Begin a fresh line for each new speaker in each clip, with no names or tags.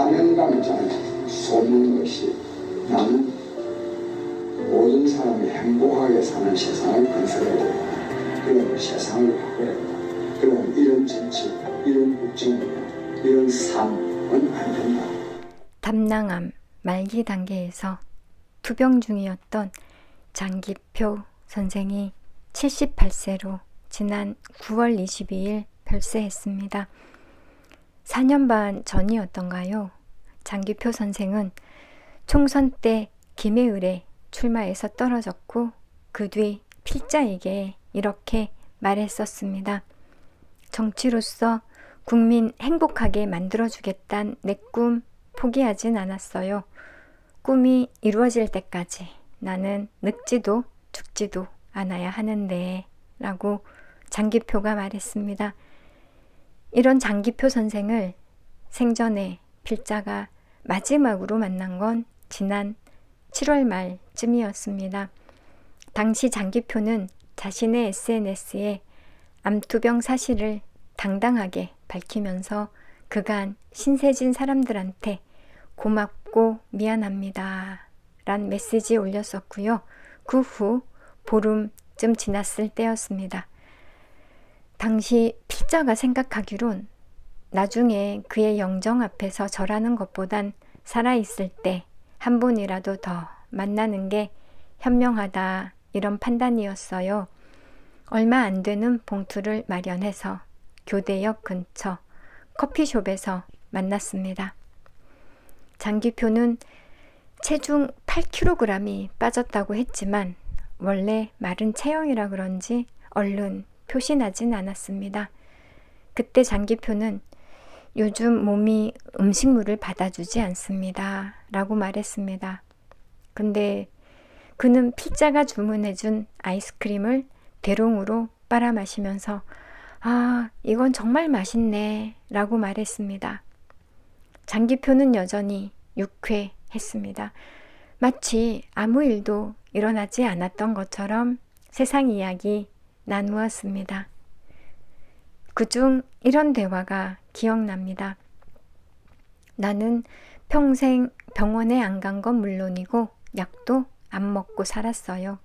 사명감을 쏟는 것이 나는 모든 사람이 행복하게 사는 세상을 건설해야 된다. 그런 세상을 바꿔야 된다. 그런 이런 정치, 이런 국정, 이런 삶은 안 된다.
담낭암 말기 단계에서 투병 중이었던 장기표 선생이 78세로 지난 9월 22일 별세했습니다. 4년 반 전이었던가요? 장기표 선생은 총선 때 김해을에 출마해서 떨어졌고 그 뒤 필자에게 이렇게 말했었습니다. 정치로서 국민 행복하게 만들어주겠다는 내 꿈 포기하진 않았어요. 꿈이 이루어질 때까지 나는 늙지도 죽지도 않아야 하는데 라고 장기표가 말했습니다. 이런 장기표 선생을 생전에 필자가 마지막으로 만난 건 지난 7월 말쯤이었습니다. 당시 장기표는 자신의 SNS에 암투병 사실을 당당하게 밝히면서 그간 신세진 사람들한테 고맙고 미안합니다 란 메시지 올렸었고요. 그 후 보름쯤 지났을 때였습니다. 당시 필자가 생각하기론 나중에 그의 영정 앞에서 절하는 것보단 살아있을 때 한 번이라도 더 만나는 게 현명하다 이런 판단이었어요. 얼마 안 되는 봉투를 마련해서 교대역 근처 커피숍에서 만났습니다. 장기표는 체중 8kg이 빠졌다고 했지만 원래 마른 체형이라 그런지 얼른 표신하진 않았습니다. 그때 장기표는 요즘 몸이 음식물을 받아주지 않습니다 라고 말했습니다. 근데 그는 필자가 주문해준 아이스크림을 대롱으로 빨아 마시면서 아, 이건 정말 맛있네 라고 말했습니다. 장기표는 여전히 유쾌했습니다. 마치 아무 일도 일어나지 않았던 것처럼 세상 이야기 나누었습니다. 그중 이런 대화가 기억납니다. 나는 평생 병원에 안 간 건 물론이고 약도 안 먹고 살았어요.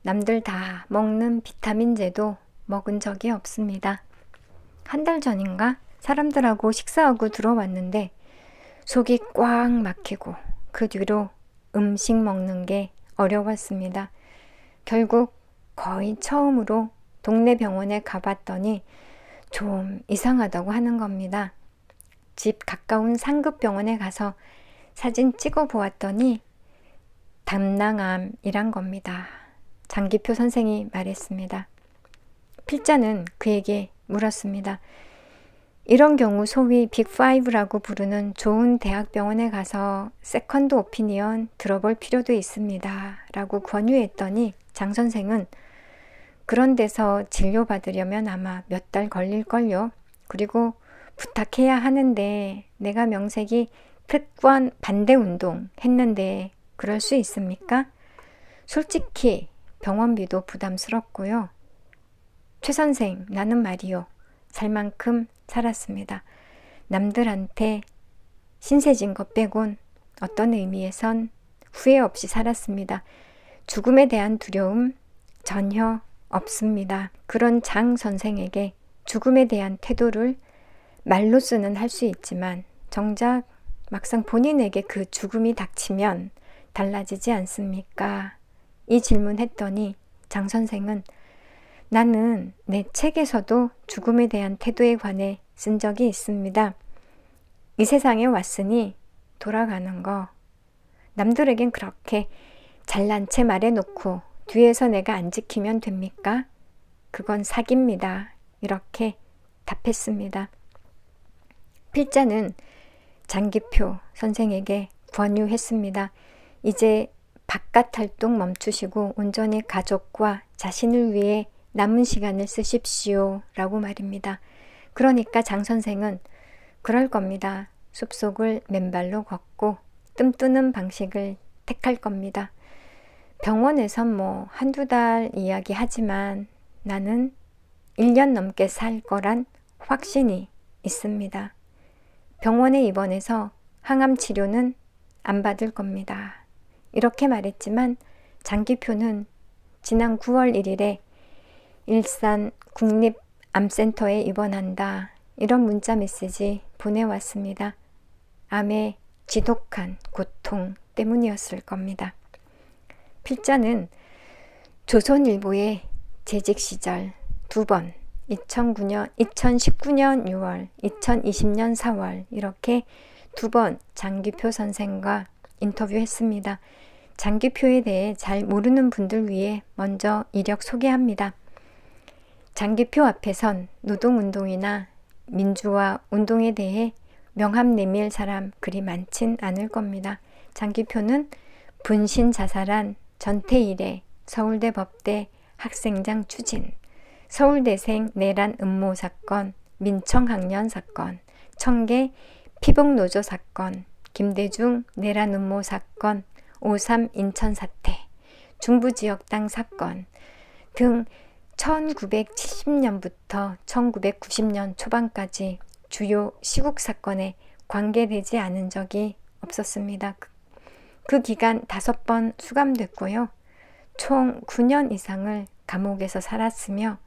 남들 다 먹는 비타민제도 먹은 적이 없습니다. 한 달 전인가 사람들하고 식사하고 들어왔는데 속이 꽉 막히고 그 뒤로 음식 먹는 게 어려웠습니다. 결국 거의 처음으로 동네 병원에 가봤더니 좀 이상하다고 하는 겁니다. 집 가까운 상급병원에 가서 사진 찍어 보았더니 담낭암이란 겁니다. 장기표 선생이 말했습니다. 필자는 그에게 물었습니다. 이런 경우 소위 빅5라고 부르는 좋은 대학병원에 가서 세컨드 오피니언 들어볼 필요도 있습니다 라고 권유했더니 장 선생은 그런 데서 진료받으려면 아마 몇 달 걸릴걸요. 그리고 부탁해야 하는데 내가 명색이 특권 반대 운동 했는데 그럴 수 있습니까? 솔직히 병원비도 부담스럽고요. 최 선생, 나는 말이요. 살 만큼 살았습니다. 남들한테 신세진 것 빼곤 어떤 의미에선 후회 없이 살았습니다. 죽음에 대한 두려움 전혀 없습니다. 그런 장 선생에게 죽음에 대한 태도를 말로쓰는 할 수 있지만 정작 막상 본인에게 그 죽음이 닥치면 달라지지 않습니까? 이 질문했더니 장 선생은 나는 내 책에서도 죽음에 대한 태도에 관해 쓴 적이 있습니다. 이 세상에 왔으니 돌아가는 거 남들에겐 그렇게 잘난 체 말해놓고 뒤에서 내가 안 지키면 됩니까? 그건 사기입니다. 이렇게 답했습니다. 필자는 장기표 선생에게 권유했습니다. 이제 바깥 활동 멈추시고 온전히 가족과 자신을 위해 남은 시간을 쓰십시오 라고 말입니다. 그러니까 장 선생은 그럴 겁니다. 숲속을 맨발로 걷고 뜸 뜨는 방식을 택할 겁니다. 병원에선 뭐 한두 달 이야기하지만 나는 1년 넘게 살 거란 확신이 있습니다. 병원에 입원해서 항암 치료는 안 받을 겁니다. 이렇게 말했지만 장기표는 지난 9월 1일에 일산 국립암센터에 입원한다. 이런 문자 메시지 보내왔습니다. 암의 지독한 고통 때문이었을 겁니다. 필자는 조선일보의 재직 시절 2번 2019년 6월, 2020년 4월 이렇게 2번 장기표 선생과 인터뷰했습니다. 장기표에 대해 잘 모르는 분들 위해 먼저 이력 소개합니다. 장기표 앞에선 노동운동이나 민주화 운동에 대해 명함 내밀 사람 그리 많진 않을 겁니다. 장기표는 분신 자살한 전태일의 서울대 법대 학생장 추진, 서울대생 내란 음모 사건, 민청학년 사건, 청계 피복노조 사건, 김대중 내란 음모 사건, 5.3 인천 사태, 중부지역당 사건 등 1970년부터 1990년 초반까지 주요 시국 사건에 관계되지 않은 적이 없었습니다. 그 기간 5번 수감됐고요. 총 9년 이상을 감옥에서 살았으며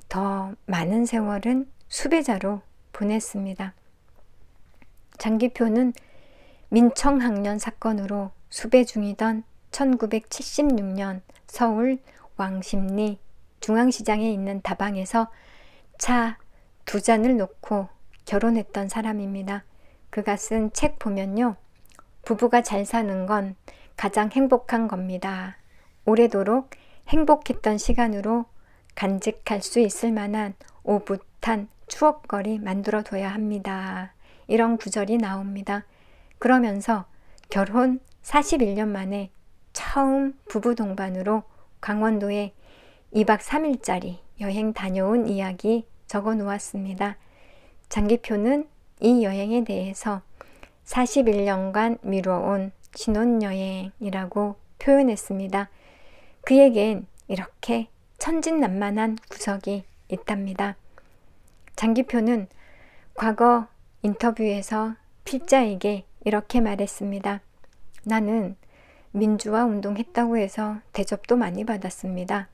더 많은 세월은 수배자로 보냈습니다. 장기표는 민청학년 사건으로 수배 중이던 1976년 서울 왕십리 중앙시장에 있는 다방에서 차 2잔을 놓고 결혼했던 사람입니다. 그가 쓴 책 보면요. 부부가 잘 사는 건 가장 행복한 겁니다. 오래도록 행복했던 시간으로 간직할 수 있을 만한 오붓한 추억거리 만들어둬야 합니다. 이런 구절이 나옵니다. 그러면서 결혼 41년 만에 처음 부부 동반으로 강원도에 2박 3일짜리 여행 다녀온 이야기 적어 놓았습니다. 장기표는 이 여행에 대해서 41년간 미뤄온 신혼여행이라고 표현했습니다. 그에겐 이렇게 천진난만한 구석이 있답니다. 장기표는 과거 인터뷰에서 필자에게 이렇게 말했습니다. 나는 민주화 운동했다고 해서 대접도 많이 받았습니다.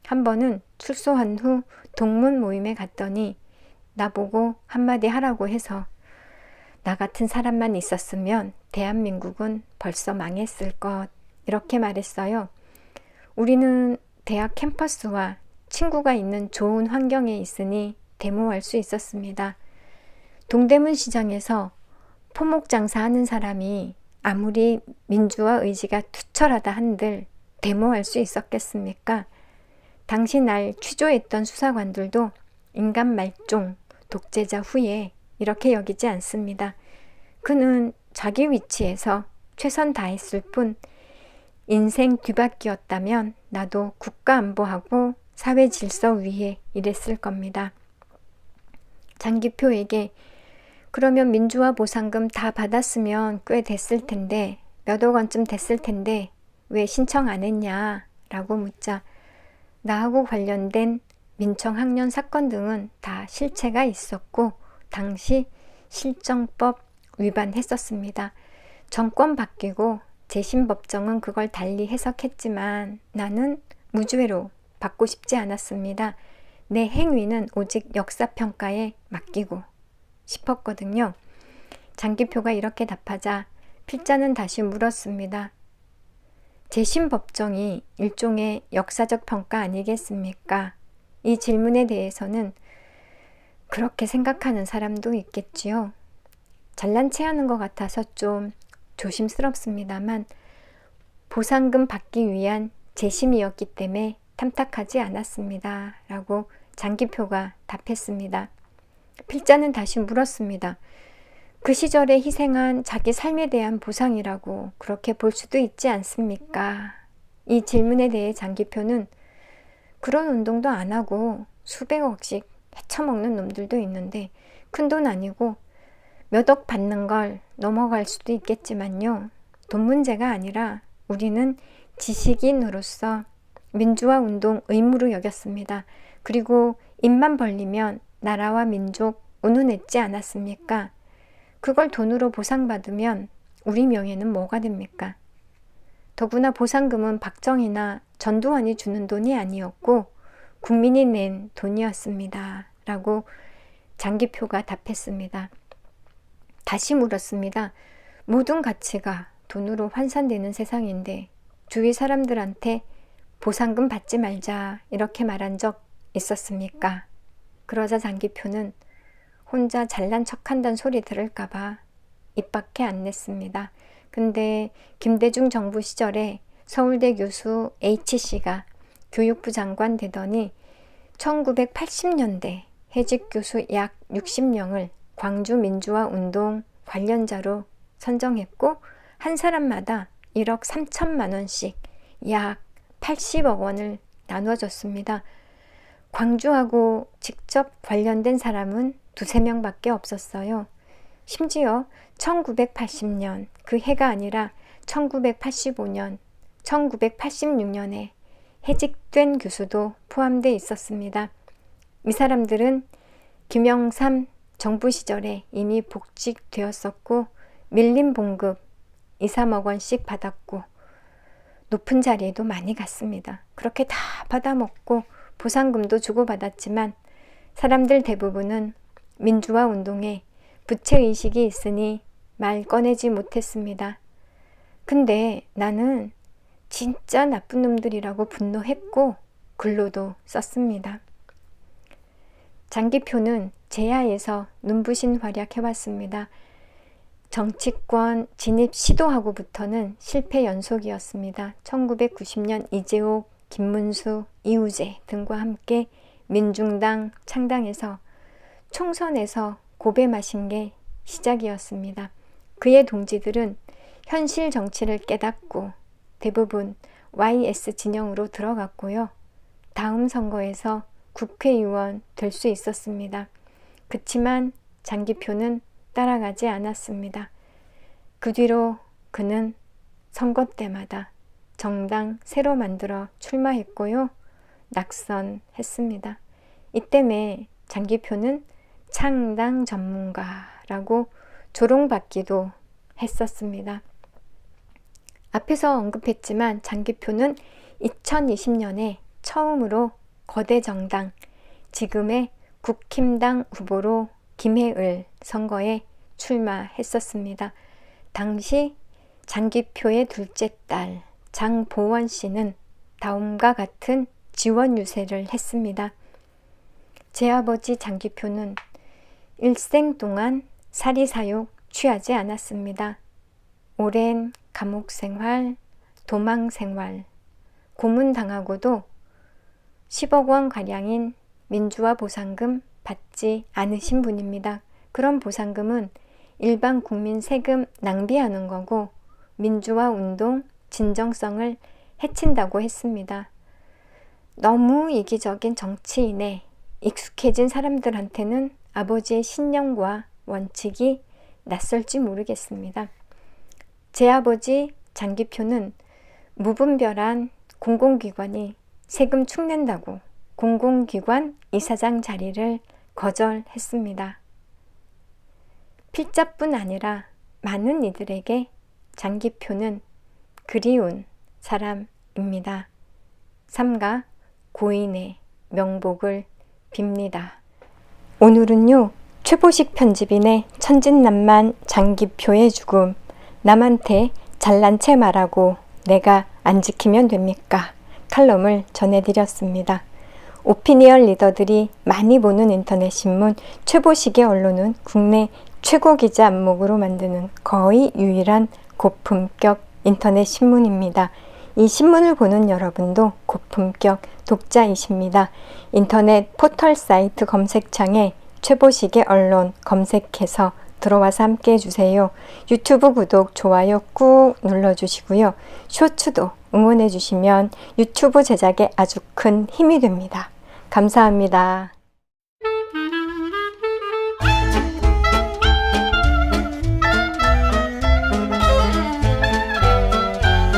한 번은 출소한 후 동문 모임에 갔더니 나보고 한마디 하라고 해서 나 같은 사람만 있었으면 대한민국은 벌써 망했을 것 이렇게 말했어요. 우리는 대학 캠퍼스와 친구가 있는 좋은 환경에 있으니 데모할 수 있었습니다. 동대문 시장에서 포목 장사하는 사람이 아무리 민주화 의지가 투철하다 한들 데모할 수 있었겠습니까? 당시 날 취조했던 수사관들도 인간 말종, 독재자 후에 이렇게 여기지 않습니다. 그는 자기 위치에서 최선 다했을 뿐 인생 뒤바뀌었다면 나도 국가 안보하고 사회 질서 위해 일했을 겁니다. 장기표에게 그러면 민주화 보상금 다 받았으면 꽤 됐을 텐데 몇억 원쯤 됐을 텐데 왜 신청 안 했냐 라고 묻자 나하고 관련된 민청학년 사건 등은 다 실체가 있었고 당시 실정법 위반했었습니다. 정권 바뀌고 재심법정은 그걸 달리 해석했지만 나는 무죄로 받고 싶지 않았습니다. 내 행위는 오직 역사평가에 맡기고 싶었거든요. 장기표가 이렇게 답하자 필자는 다시 물었습니다. 재심법정이 일종의 역사적 평가 아니겠습니까? 이 질문에 대해서는 그렇게 생각하는 사람도 있겠지요. 잘난 체 하는 것 같아서 좀 조심스럽습니다만 보상금 받기 위한 재심이었기 때문에 탐탁하지 않았습니다. 라고 장기표가 답했습니다. 필자는 다시 물었습니다. 그 시절에 희생한 자기 삶에 대한 보상이라고 그렇게 볼 수도 있지 않습니까? 이 질문에 대해 장기표는 그런 운동도 안 하고 수백억씩 헤쳐먹는 놈들도 있는데 큰돈 아니고 몇 억 받는 걸 넘어갈 수도 있겠지만요. 돈 문제가 아니라 우리는 지식인으로서 민주화 운동 의무로 여겼습니다. 그리고 입만 벌리면 나라와 민족 운운했지 않았습니까? 그걸 돈으로 보상받으면 우리 명예는 뭐가 됩니까? 더구나 보상금은 박정희나 전두환이 주는 돈이 아니었고 국민이 낸 돈이었습니다. 라고 장기표가 답했습니다. 다시 물었습니다. 모든 가치가 돈으로 환산되는 세상인데 주위 사람들한테 보상금 받지 말자 이렇게 말한 적 있었습니까? 그러자 장기표는 혼자 잘난 척한다는 소리 들을까봐 입 밖에 안 냈습니다. 근데 김대중 정부 시절에 서울대 교수 H씨가 교육부 장관 되더니 1980년대 해직 교수 약 60명을 광주 민주화 운동 관련자로 선정했고 한 사람마다 1억 3천만 원씩 약 80억 원을 나눠줬습니다. 광주하고 직접 관련된 사람은 두세 명밖에 없었어요. 심지어 1980년 그 해가 아니라 1985년, 1986년에 해직된 교수도 포함되어 있었습니다. 이 사람들은 김영삼 정부 시절에 이미 복직되었었고 밀린 봉급 2, 3억 원씩 받았고 높은 자리에도 많이 갔습니다. 그렇게 다 받아먹고 보상금도 주고받았지만 사람들 대부분은 민주화 운동에 부채의식이 있으니 말 꺼내지 못했습니다. 근데 나는 진짜 나쁜 놈들이라고 분노했고 글로도 썼습니다. 장기표는 제야에서 눈부신 활약해왔습니다. 정치권 진입 시도하고부터는 실패 연속이었습니다. 1990년 이재옥, 김문수, 이우재 등과 함께 민중당 창당해서 총선에서 고배 마신 게 시작이었습니다. 그의 동지들은 현실 정치를 깨닫고 대부분 YS 진영으로 들어갔고요. 다음 선거에서 국회의원 될 수 있었습니다. 그치만 장기표는 따라가지 않았습니다. 그 뒤로 그는 선거 때마다 정당 새로 만들어 출마했고요. 낙선했습니다. 이때문에 장기표는 창당 전문가라고 조롱받기도 했었습니다. 앞에서 언급했지만 장기표는 2020년에 처음으로 거대 정당, 지금의 국힘당 후보로 김해을 선거에 출마했었습니다. 당시 장기표의 둘째 딸 장보원 씨는 다음과 같은 지원 유세를 했습니다. 제 아버지 장기표는 일생 동안 사리사욕 취하지 않았습니다. 오랜 감옥 생활, 도망 생활, 고문당하고도 10억 원 가량인 민주화 보상금 받지 않으신 분입니다. 그런 보상금은 일반 국민 세금 낭비하는 거고 민주화 운동 진정성을 해친다고 했습니다. 너무 이기적인 정치인에 익숙해진 사람들한테는 아버지의 신념과 원칙이 낯설지 모르겠습니다. 제 아버지 장기표는 무분별한 공공기관이 세금 축낸다고 공공기관 이사장 자리를 거절했습니다. 필자뿐 아니라 많은 이들에게 장기표는 그리운 사람입니다. 삼가 고인의 명복을 빕니다. 오늘은요, 최보식 편집인의 천진난만 장기표의 죽음, 남한테 잘난 체 말하고 내가 안 지키면 됩니까? 칼럼을 전해드렸습니다. 오피니언 리더들이 많이 보는 인터넷 신문 최보식의 언론은 국내 최고 기자 안목으로 만드는 거의 유일한 고품격 인터넷 신문입니다. 이 신문을 보는 여러분도 고품격 독자이십니다. 인터넷 포털 사이트 검색창에 최보식의 언론 검색해서 들어와서 함께 해주세요. 유튜브 구독, 좋아요 꾹 눌러주시고요. 쇼츠도 응원해주시면 유튜브 제작에 아주 큰 힘이 됩니다. 감사합니다.